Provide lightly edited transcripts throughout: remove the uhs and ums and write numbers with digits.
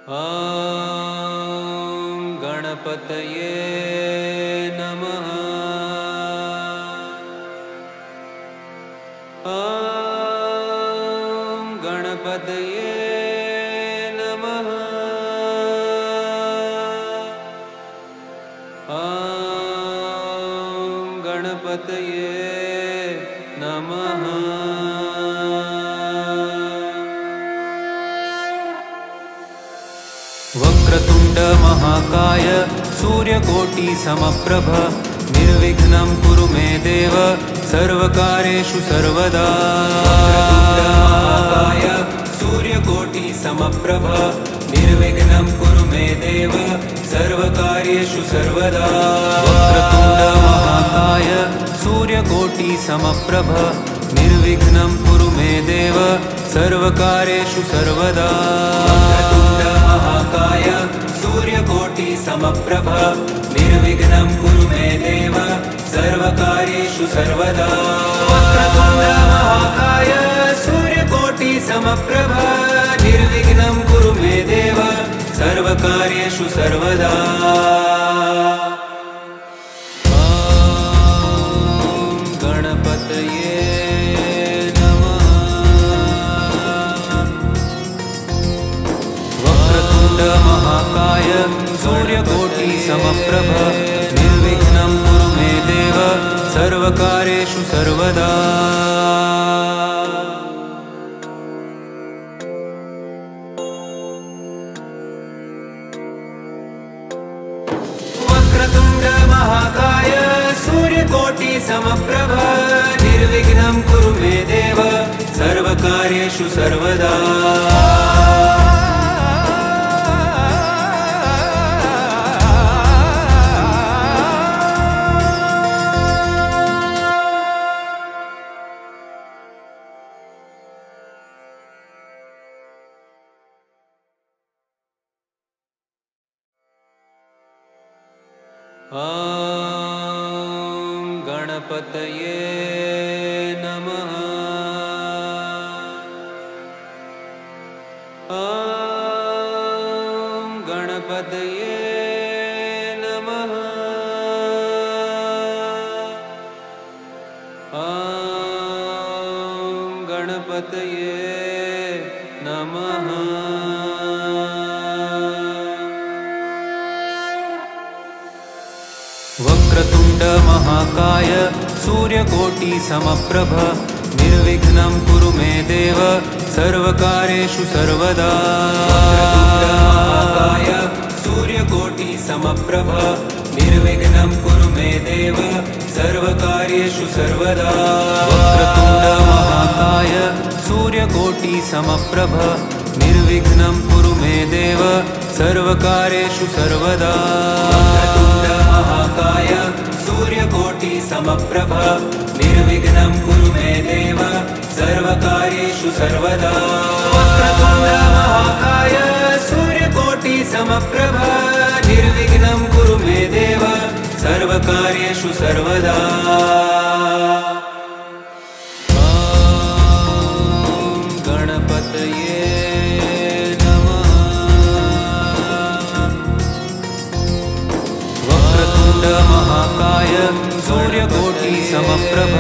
ॐ गणपतये नमः। ॐ गणपतये नमः। ॐ गणपतये नमः। वक्रतुण्ड महाकाय सूर्यकोटि समप्रभ निर्विघ्नं कुरु मे देव सर्वकार्येषु सर्वदा। महाकाय सूर्यकोटि समप्रभ निर्विघ्नं कुरु मे देव सर्वकार्येषु सर्वदा। वक्रतुण्ड महाकाय सूर्यकोटि समप्रभ निर्विघ्नं कुरु मे देव सर्वकार्येषु सर्वदा। महाकाय सूर्यकोटि समप्रभ निर्विघ्नं कुरु मे देव सर्वकार्येषु सर्वदा। वक्रतुण्ड महाकाय सूर्यकोटि समप्रभ निर्विघ्नं कुरु मे देव सर्वकार्येषु सर्वदा। महाकाय सूर्यकोटि समप्रभ निर्विघ्नं कुरु मे देव सर्वकार्येषु सर्वदा। वक्रतुण्ड महाकाय सूर्यकोटि समप्रभ निर्विघ्नं कुरु मे देव सर्वकार्येषु सर्वदा। ॐ गणपतये नमः। ॐ गणपतये नमः। ॐ गणपतये नमः। वक्रतुण्ड महाकाय सूर्यकोटि समप्रभ निर्विघ्नं कुरु मे देव सर्वकार्येषु सर्वदा। महाकाय सूर्यकोटि समप्रभ निर्विघ्नं कुरु मे देव सर्वकार्येषु सर्वदा। वक्रतुण्ड महाकाय सूर्यकोटि समप्रभ निर्विघ्नं कुरु मे देव सर्वकार्येषु सर्वदा। महाकाय सूर्यकोटि समप्रभ निर्विघ्नं कुरु मे देव सर्वकार्येषु सर्वदा। वक्रतुण्ड महाकाय सूर्यकोटि समप्रभ निर्विघ्नं कुरु मे देव सर्वकार्येषु सर्वदा। महाकाय सूर्यकोटि समप्रभ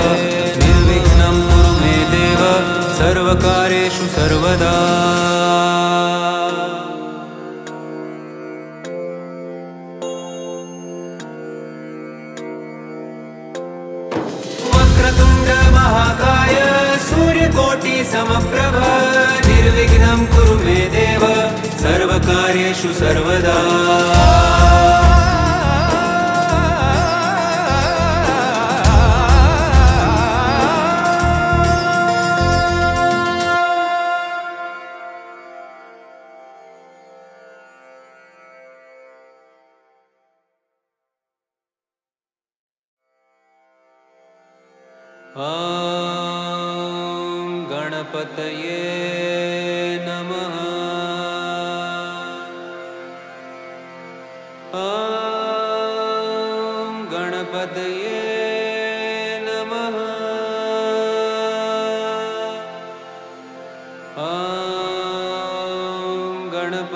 निर्विघ्नं कुरु मे देव सर्वकार्येषु सर्वदा। वक्रतुण्ड महाकाय सूर्यकोटि समप्रभ निर्विघ्नं कुरु मे देव सर्वकार्येषु सर्वदा। ॐ गणपतये नमः। ॐ गणपतये नमः। ॐ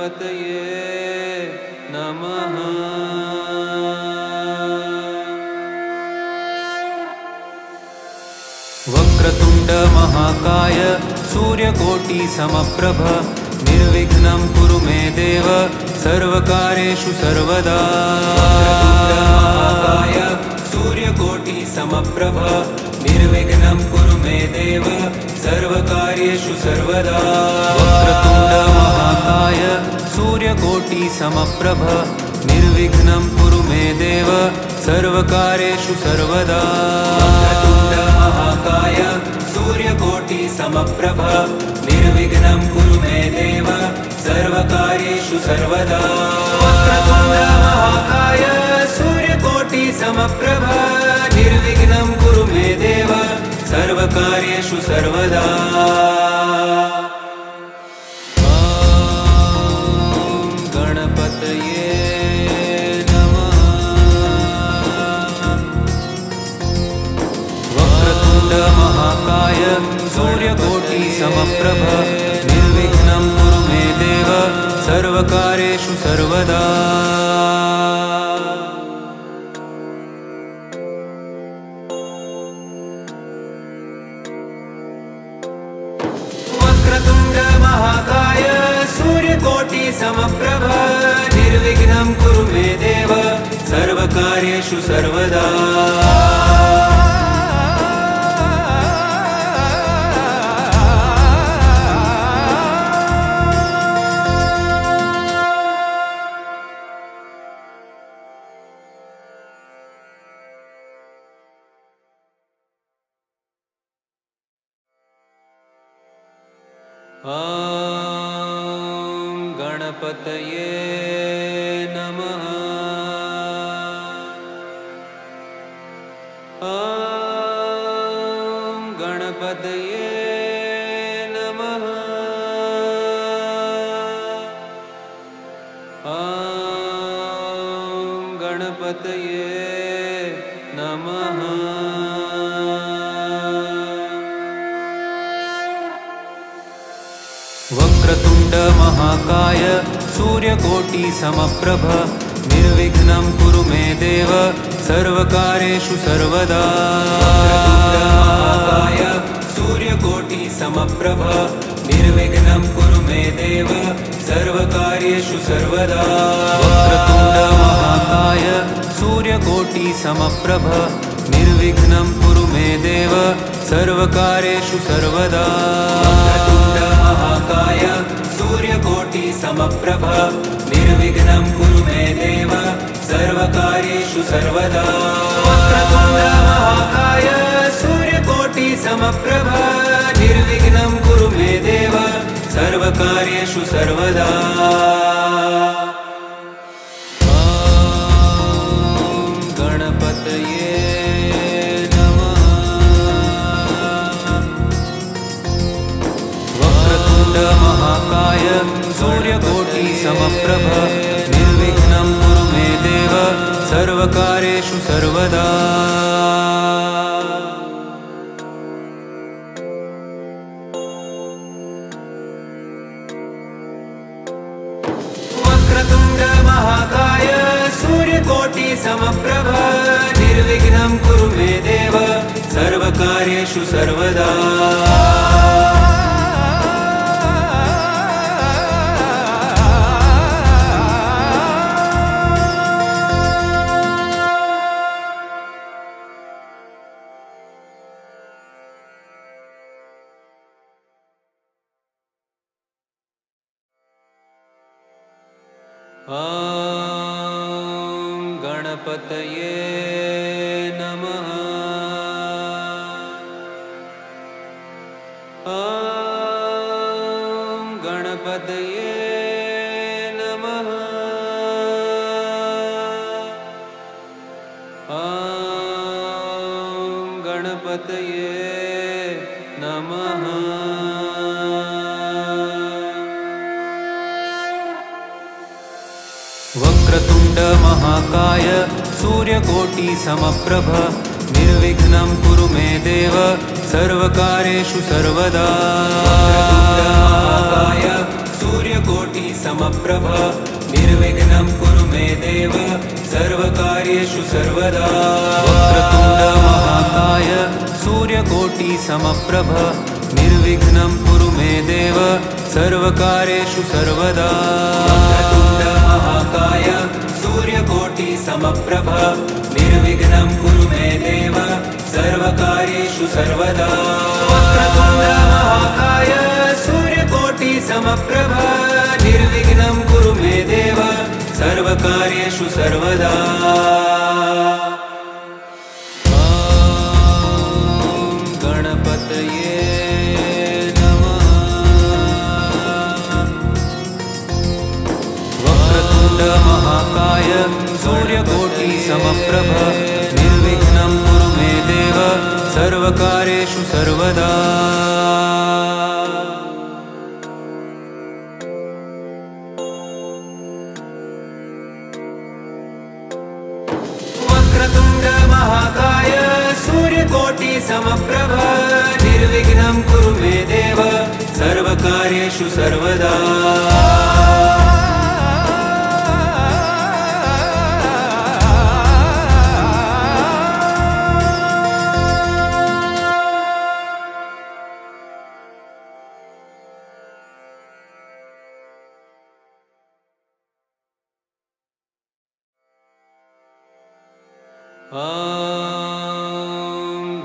गणपतये नमः। वक्रतुण्ड महाकाय सूर्यकोटि समप्रभ निर्विघ्नं कुरु मे देव सर्वकार्येषु सर्वदा। वक्रतुण्ड महाकाय सूर्यकोटि समप्रभ निर्विघ्नं कुरु मे देव सर्वकार्येषु सर्वदा। वक्रतुण्ड महाकाय सूर्यकोटि समप्रभ निर्विघ्नं कुरु मे देव सर्वकार्येषु सर्वदा। वक्रतुण्ड महाकाय सूर्यकोटि समप्रभ निर्विघ्नं कुरु मे देव सर्वकार्येषु सर्वदा। वक्रतुण्ड महाकाय सूर्यकोटि समप्रभ निर्विघ्नं कुरु मे देव सर्वकार्येषु सर्वदा। गणपतये नमः। वक्रतुण्ड महाकाय सूर्यकोटि समप्रभ निर्विघ्नं कुरु मे देव सर्वकार्येषु सर्वदा। वक्रतुण्ड महाकाय सूर्यकोटि समप्रभ निर्विघ्नं कुरु मे देव सर्वकार्येषु सर्वदा। गणपतये नमः। गणपतये नमः। गणपतये नमः। वक्रतुण्ड महाकाय सूर्यकोटि समप्रभ निर्विघ्नं कुरु मे देव सर्वकार्येषु सर्वदा। वक्रतुण्ड महाकाय सूर्यकोटि समप्रभ निर्विघ्नं कुरु मे देव सर्वकार्येषु सर्वदा। वक्रतुण्ड महाकाय सूर्यकोटि समप्रभ निर्विघ्नं कुरु मे देव सर्वकार्येषु सर्वदा। वक्रतुण्ड महाकाय सूर्यकोटि समप्रभ निर्विघ्नं कुरु मे देव सर्वकार्येषु सर्वदा। वक्रतुण्ड महाकाय सूर्यकोटि समप्रभ निर्विघ्नं कुरु मे देव सर्वकार्येषु सर्वदा। गणपतये नमः। वक्रतुण्ड महाकाय सूर्यकोटि समप्रभ निर्विघ्नं कुरु मे देव सर्वकार्येषु सर्वदा। वक्रतुण्ड महाकाय सूर्यकोटि समप्रभ निर्विघ्नं कुरु मे देव सर्वकार्येषु सर्वदा। गणपतये नमः। गणपतये नमः। गणपतये नमः। वक्रतुण्ड महाकाय सूर्यकोटि समप्रभ निर्विघ्नं कुरु मे देव सर्वकार्येषु सर्वदा। वक्रतुण्ड महाकाय सूर्यकोटि समप्रभ निर्विघ्नं कुरु मे देव सर्वकार्येषु सर्वदा वक्रतुण्ड महाकाय सूर्यकोटि समप्रभ निर्विघ्नं कुरु मे देव सर्वकार्येषु सर्वदा वक्रतुण्ड महाकाय सूर्यकोटि समप्रभ निर्विघ्नं कुरु मे देव सर्वकार्येषु सर्वदा वक्रतुण्ड महाकाय सूर्यकोटि समप्रभ निर्विघ्नं कुरु मे देव सर्वकार्येषु सर्वदा गणपतये नमः वक्रतुण्ड महाकाय सूर्यकोटि समप्रभ निर्विघ्नं कुरु मे देव सर्वकार्येषु सर्वदा वक्रतुण्ड महाकाय सूर्यकोटि समप्रभ निर्विघ्नं कुरु मे देव सर्वकार्येषु सर्वदा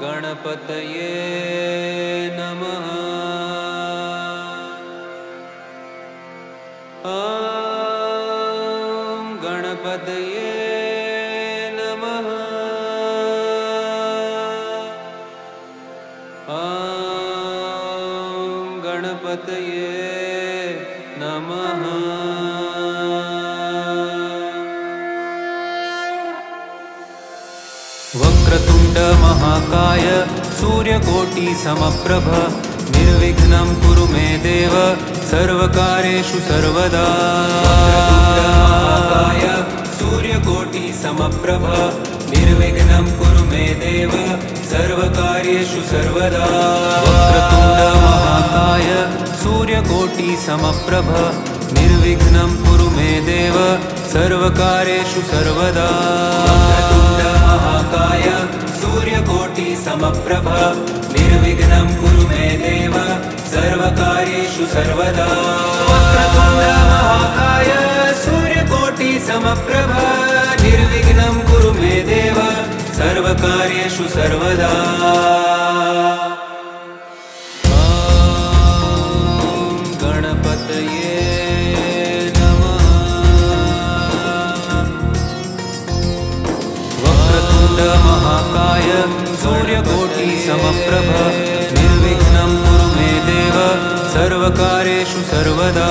गणपतये नमः गणपतये नमः गणपतये नमः वक्रतुण्ड महाकाय सूर्यकोटि समप्रभ निर्विघ्नं कुरु मे देव सर्वकार्येषु सर्वदा महाकाय सूर्यकोटि समप्रभ निर्विघ्नं कुरु मे देव सर्वकार्येषु सर्वदा वक्रतुण्ड महाकाय सूर्यकोटि समप्रभ निर्विघ्नं कुरु मे देव सर्वकार्येषु सर्वदा वक्रतुण्ड महाकाय सूर्यकोटि समप्रभ निर्विघ्नं कुरु मे देव सर्वकार्येषु सर्वदा वक्रतुण्ड महाकाय सूर्यकोटि समप्रभ निर्विघ्नं कुरु मे देव सर्वकार्येषु सर्वदा गणपतये महाकाय सूर्यकोटि समप्रभ निर्विघ्नं कुरु मे देव सर्वकार्येषु सर्वदा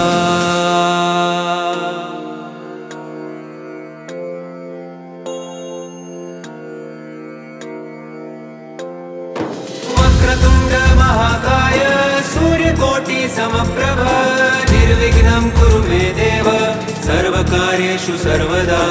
वक्रतुण्ड महाकाय सूर्यकोटि समप्रभ निर्विघ्नं कुरु मे देव सर्वकार्येषु सर्वदा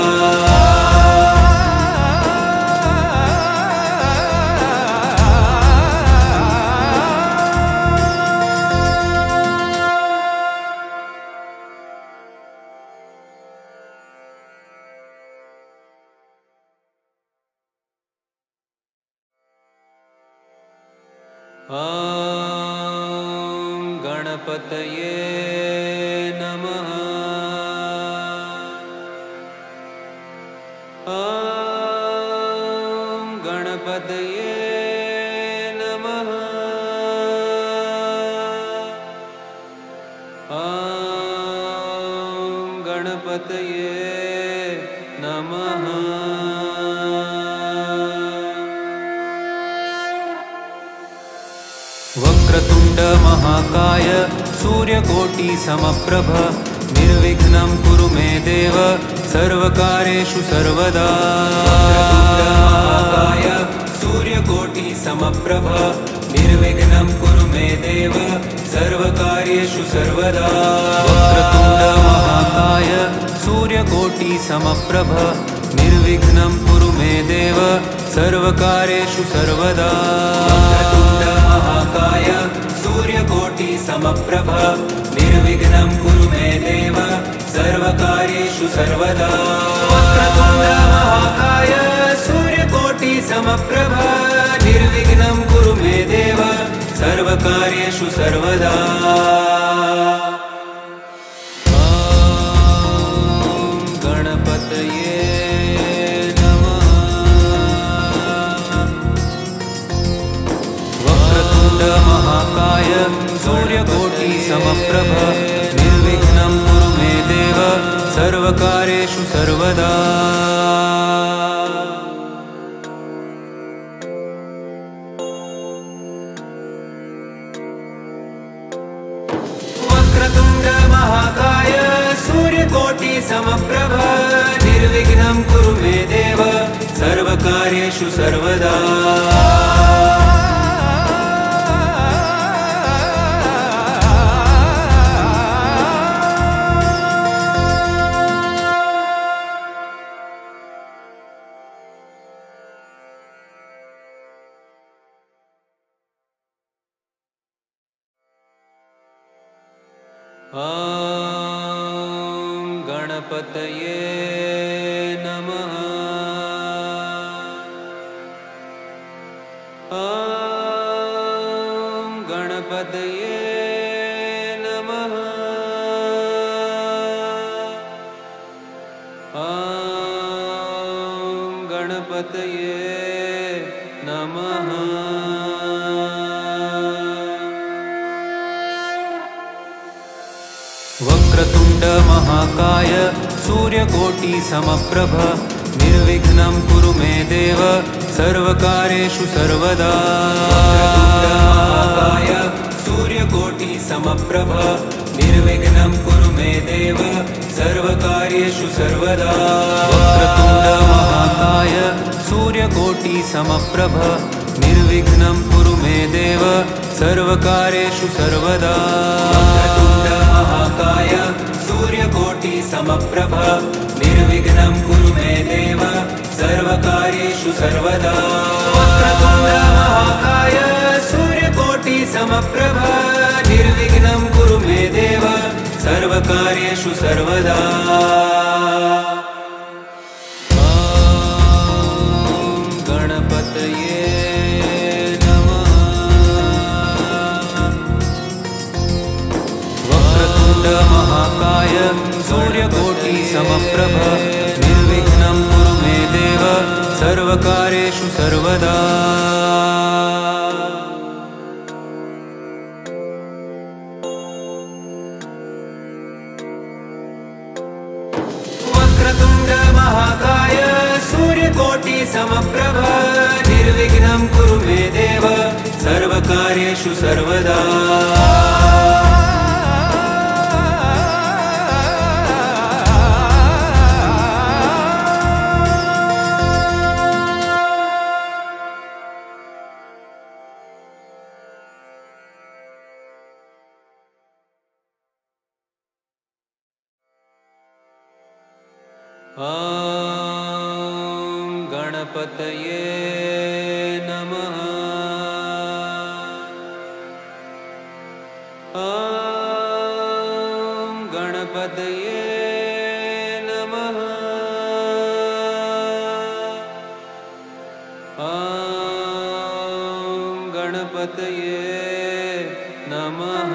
गणपतये नमः गणपतये नमः गणपतये नमः वक्रतुण्ड महाकाय सूर्यकोटि समप्रभ निर्विघ्नं कुरु मे देव सर्वकार्येषु सर्वदा महाकाय सूर्यकोटि समप्रभ निर्विघ्नं कुरु मे देव सर्वकार्येषु सर्वदा वक्रतुण्ड महाकाय सूर्यकोटि समप्रभ निर्विघ्नं कुरु मे देव सर्वकार्येषु सर्वदा वक्रतुण्ड महाकाय सूर्यकोटि समप्रभ निर्विघ्नं कुरु मे देव सर्वदा वक्रतुण्ड महाकाय सूर्यकोटि समप्रभा निर्विघ्नं कुरु मे देव सर्वकार्येषु सर्वदा महाकाय सूर्यकोटि समप्रभ निर्विघ्नं कुरु मे देव सर्वकार्येषु सर्वदा वक्रतुण्ड महाकाय सूर्यकोटि समप्रभ निर्विघ्नं कुरु मे देव सर्वकार्येषु सर्वदा गणपतये नमः। गणपतये नमः। गणपतये नमः। वक्रतुण्ड महाकाय सूर्यकोटि समप्रभ निर्विघ्नं कुरु मे देव सर्वकार्येषु सर्वदा महाकाय सूर्यकोटि समप्रभ निर्विघ्नं कुरु मे देव सर्वकार्येषु सर्वदा वक्रतुण्ड महाकाय सूर्यकोटि समप्रभ निर्विघ्नं कुरु मे देव सर्वकार्येषु सर्वदा महाकाय सूर्यकोटि समप्रभ निर्विघ्नं कुरु मे देव सर्वकार्येषु सर्वदा वक्रतुण्ड महाकाय सूर्यकोटि समप्रभ निर्विघ्नं कुरु मे देव सर्वकार्येषु सर्वदा गणपतये महाकाय सूर्यकोटि समप्रभ निर्विघ्नं कुरु मे देव सर्वकार्येषु सर्वदा वक्रतुण्ड महाकाय सूर्यकोटि समप्रभ निर्विघ्नं कुरु मे देव सर्वकार्येषु सर्वदा गणपतये नमः। गणपतये नमः। गणपतये नमः।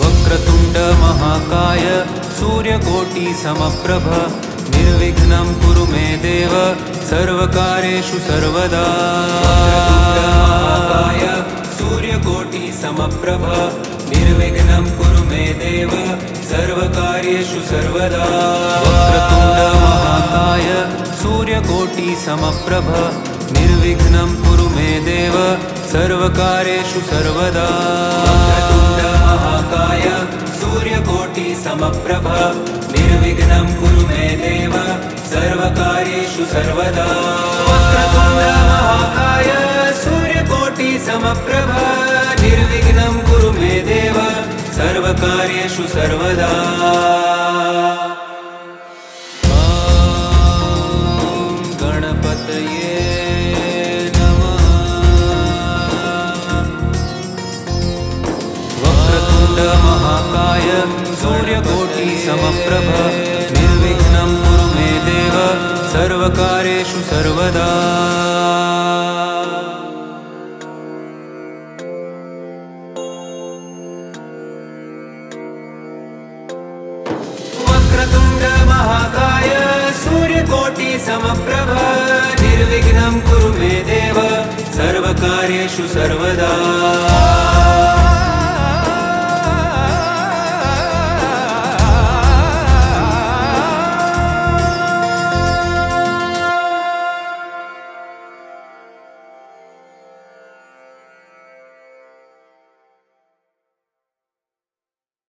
वक्रतुण्ड महाकाय सूर्यकोटि समप्रभ निर्विघ्नं कुरु मे देव सर्वकार्येषु सर्वदा महाकाय सूर्यकोटि समप्रभ निर्विघ्नं कुरु मे देव सर्वकार्येषु सर्वदा वक्रतुण्ड महाकाय सूर्यकोटि समप्रभ निर्विघ्नं कुरु मे देव सर्वकार्येषु सर्वदा महाकाय सूर्यकोटि समप्रभ निर्विघ्नं कुरु मे देव सर्वकार्येषु सर्वदा वक्रतुण्ड महाकाय सूर्यकोटि समप्रभ निर्विघ्नं कुरु मे देव सर्वकार्येषु सर्वदा गणपतये सूर्यकोटि समप्रभ निर्विघ्नं कुरु मे देव सर्वकार्येषु सर्वदा। वक्रतुण्ड महाकाय सूर्यकोटि समप्रभ निर्विघ्नं कुरु मे देव सर्वकार्येषु सर्वदा।